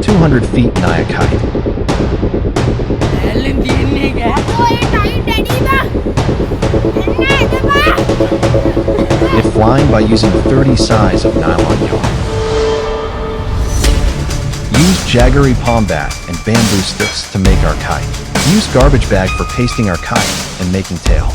200 feet Nyack height. If flying by using 30 size of nylon yarn. Use jaggery palm bat and bamboo sticks to make our kite. Use garbage bag for pasting our kite and making tail.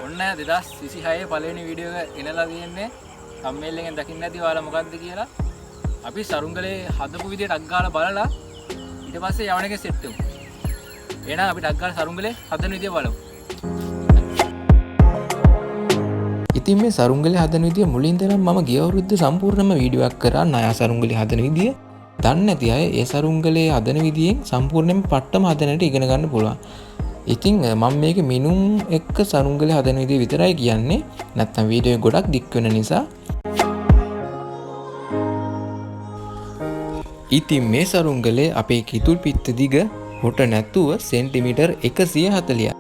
ඔන්න 2026 පළවෙනි video එක එනලා තියෙන්නේ thumbnail එකෙන් දකින්න ඇති ඔයාලා මොකද්ද කියලා. අපි සරුංගලේ හදපු විදියට ටක් ගාලා බලලා ඊට පස්සේ යවණ එකේ සෙට් වෙමු. එහෙනම් අපි ටක් ගාලා සරුංගලේ හදන විදිය බලමු. ඉතින් මේ සරුංගලේ හදන විදිය මුලින් ඉඳන් මම ගිය අවුරුද්ද සම්පූර්ණම වීඩියෝ එකක් කරා ණය සරුංගලේ හදන විදිය. දන්නේ නැති අය ඒ සරුංගලේ හදන විදියෙන් සම්පූර්ණයෙන්ම පට්ටම හදනට ඉගෙන ගන්න පුළුවන්. ඉතින් මම මේක මිනුම් එක්ක සරුංගලේ හදන විදිය විතරයි කියන්නේ. නැත්තම් වීඩියෝ එක ගොඩක් දික් වෙන නිසා. ඉතින් මේ සරුංගලේ අපේ කිතුල් පිත්ත දිග හොට නැතුව සෙන්ටිමීටර් 140යි.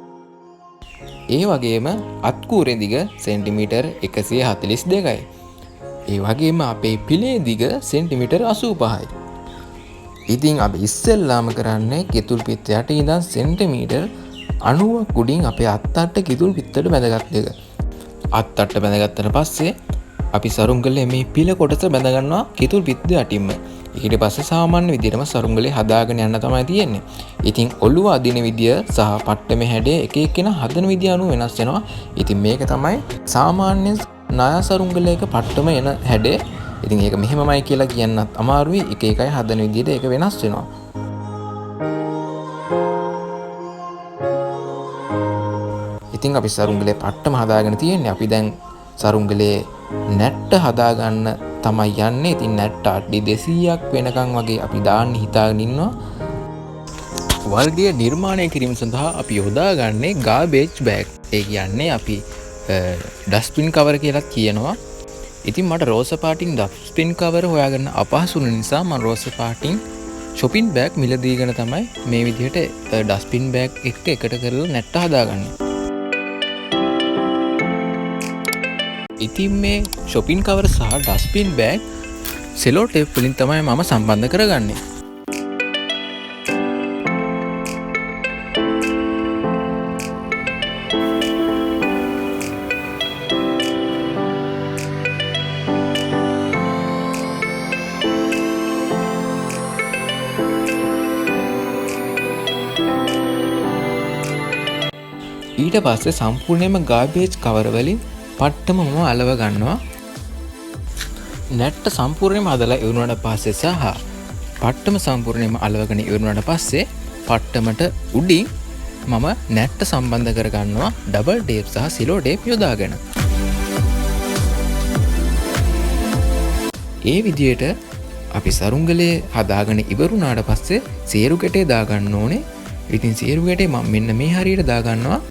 ඒ වගේම අත්කූරේ දිග සෙන්ටිමීටර් 142යි. ඒ වගේම අපේ පිලේ දිග සෙන්ටිමීටර් 85යි. ඉතින් අපි ඉස්සෙල්ලාම කරන්නේ කිතුල් පිත්තයට ඉඳන් සෙන්ටිමීටර් 90ක් උඩින් අපේ අත්තට කිතුල් පිත්තට බැඳගත් එක. අත්තට බැඳගත්තට පස්සේ අපි සරුංගලේ මේ පිල කොටස බැඳ ගන්නවා කිතුල් පිත්ත යටින්ම. ඊට පස්සේ සාමාන්‍ය විදිහටම සරුංගලේ හදාගෙන යන්න තමයි තියෙන්නේ. ඉතින් ඔළුව අදින විදිය සහ පට්ටමේ හැඩය එක එක්කෙනා හදන විදිය අනුව වෙනස් වෙනවා. ඉතින් මේක තමයි සාමාන්‍ය ණය සරුංගලයක පට්ටම එන හැඩය. ඉතින් ඒක මෙහෙමමයි කියලා කියන්නත් අමාරුයි. එක එකයි හදන විදියට ඒක වෙනස් වෙනවා. ඉතින් අපි සරුංගලේ පට්ටම හදාගෙන තියෙන්නේ. අපි දැන් සරුංගලේ නැට්ට හදාගන්න තමයි යන්නේ. ඉතින් නැට්ට අඩි 200ක් වෙනකන් වගේ අපි දාන්න හිතාගෙන ඉන්නවා. වර්ගය නිර්මාණය කිරීම සඳහා අපි යොදාගන්නේ ගාබේජ් බෑග්. ඒ කියන්නේ අපි ඩස්ට්බින් කවර් කියලාත් කියනවා. ඉතින් මට රෝස පාටින් ඩස්ට්බින් කවර් හොයාගන්න අපහසු නිසා මම රෝස පාටින් shopping bag මිලදීගෙන තමයි මේ විදිහට ඩස්ට්බින් බෑග් එක්ක එකට කරලා නැට්ට හදාගන්නේ. ඉතින් මේ shopping cover සහ dustbin bag සෙලෝ ටේප් වලින් තමයි මම සම්බන්ධ කරගන්නේ. ඊට පස්සේ සම්පූර්ණයෙන්ම garbage cover වලින් පට්ටම මම අලව ගන්නවා. නැට්ට සම්පූර්ණයෙන්ම හදලා ඉවරුනට පස්සේ සහ පට්ටම සම්පූර්ණයෙන්ම අලවගෙන ඉවරුනට පස්සේ පට්ටමට උඩින් මම නැට්ට සම්බන්ධ කර ගන්නවා ඩබල් ටේප් සහ සිලෝ ටේප් යොදාගෙන. ඒ විදිහට අපි සරුංගලේ හදාගෙන ඉවරුනාට පස්සේ සේරු ගැටේ දාගන්න ඕනේ. ඉතින් සේරු ගැටේ මම මෙන්න මේ හරියට දාගන්නවා.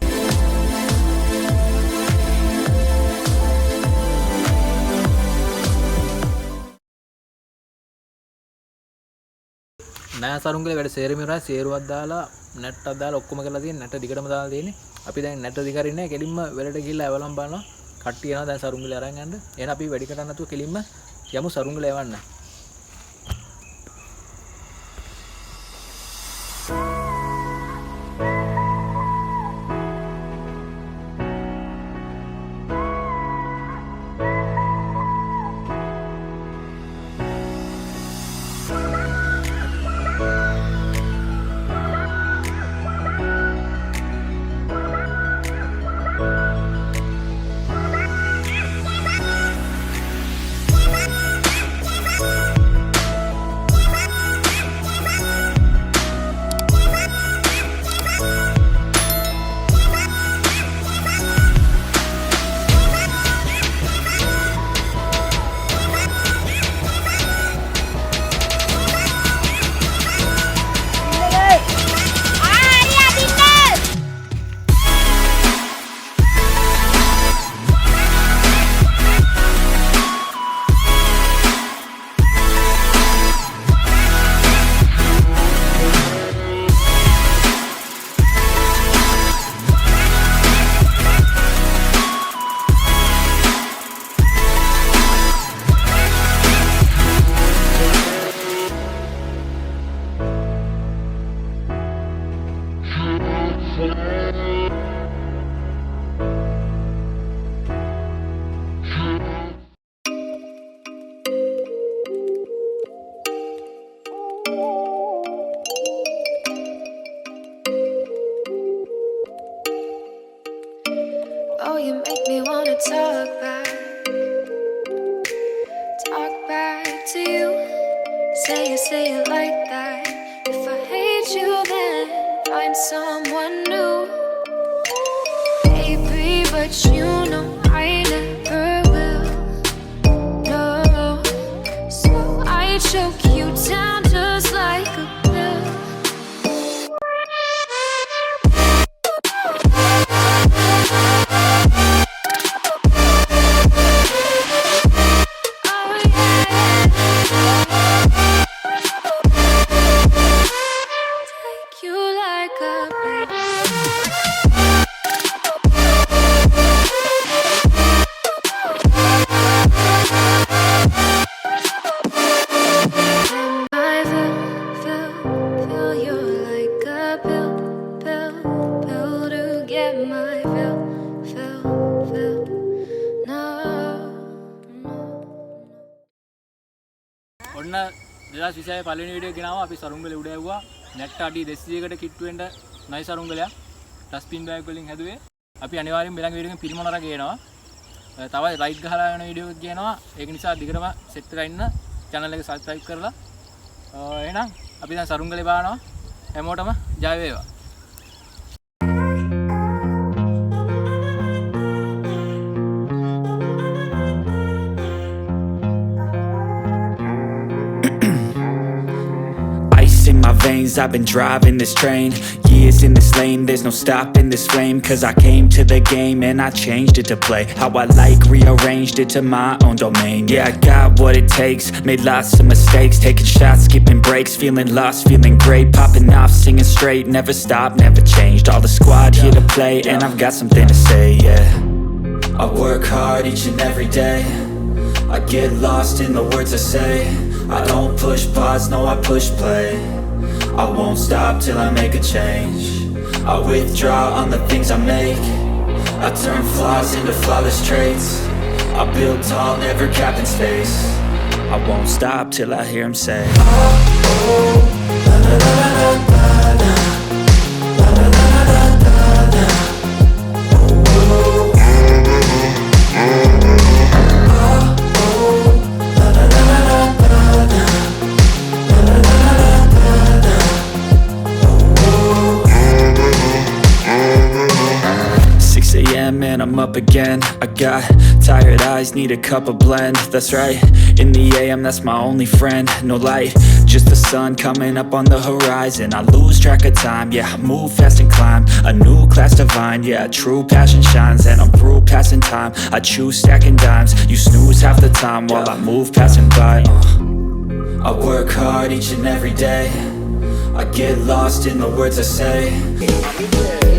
ණය සරුංගලේ වැඩ සේරම ඉවරයි. සේරුවක් දාලා නැට්ටක් දාලා ඔක්කොම කරලා තියෙන නැට දිගටම දාලා තියෙන්නේ. අපි දැන් නැට දිගරින් නැහැ. කෙලින්ම වෙලට ගිහිල්ලා ඇවලම් බලනවා. කට්ටිය යනවා දැන් සරුංගලේ අරන් යන්න. එහෙනම් අපි වැඩි කරන්න නැතුව කෙලින්ම යමු සරුංගලේ එවන්න. Oh, you make me wanna talk back to you. Say it like that. If I hate you, then find someone new. Baby, but you know I never will. No, so I choke you down just like a pill. ඔන්න 2026 පළවෙනි video ගෙනාවා අපි සරුංගලේ උඩ ඇව්වා නැට්ට අඩි 200කට කිට්ටු වෙන්න නයි සරුංගලයක් ඩස්ට්බින් bag වලින් හැදුවේ අපි අනිවාර්යෙන් මෙලඟ වීඩියෝ එකෙන් පිරිමොනර ගේනවා තව ලයික් ගහලා යන වීඩියෝ එකක් ගේනවා ඒක නිසා දිගටම සෙට් කරලා ඉන්න channel එක subscribe කරලා එහෙනම් අපි දැන් සරුංගලේ බානවා හැමෝටම ජය වේවා in my veins, I've been driving this train. Years in this lane, there's no stopping this flame. Cause I came to the game and I changed it to play how I like, rearranged it to my own domain. Yeah, I got what it takes, made lots of mistakes, taking shots, skipping breaks, feeling lost, feeling great, popping off, singing straight, never stopped, never changed. All the squad here to play and I've got something to say, yeah. I work hard each and every day, I get lost in the words I say. I don't push pause, no I push play. I won't stop till I make a change. I withdraw on the things I make. I turn flaws into flawless traits. I build tall, never capped in space. I won't stop till I hear him say, oh, oh, la la la la la la, la la la la la la, oh, oh. And I'm up again. I got tired eyes, need a cup of blend. That's right, in the AM, that's my only friend. No light, just the sun coming up on the horizon. I lose track of time, yeah, I move fast and climb a new class divine, yeah, true passion shines. And I'm through passing time, I choose stacking dimes. You snooze half the time while I move passing by. I work hard each and every day, I get lost in the words I say.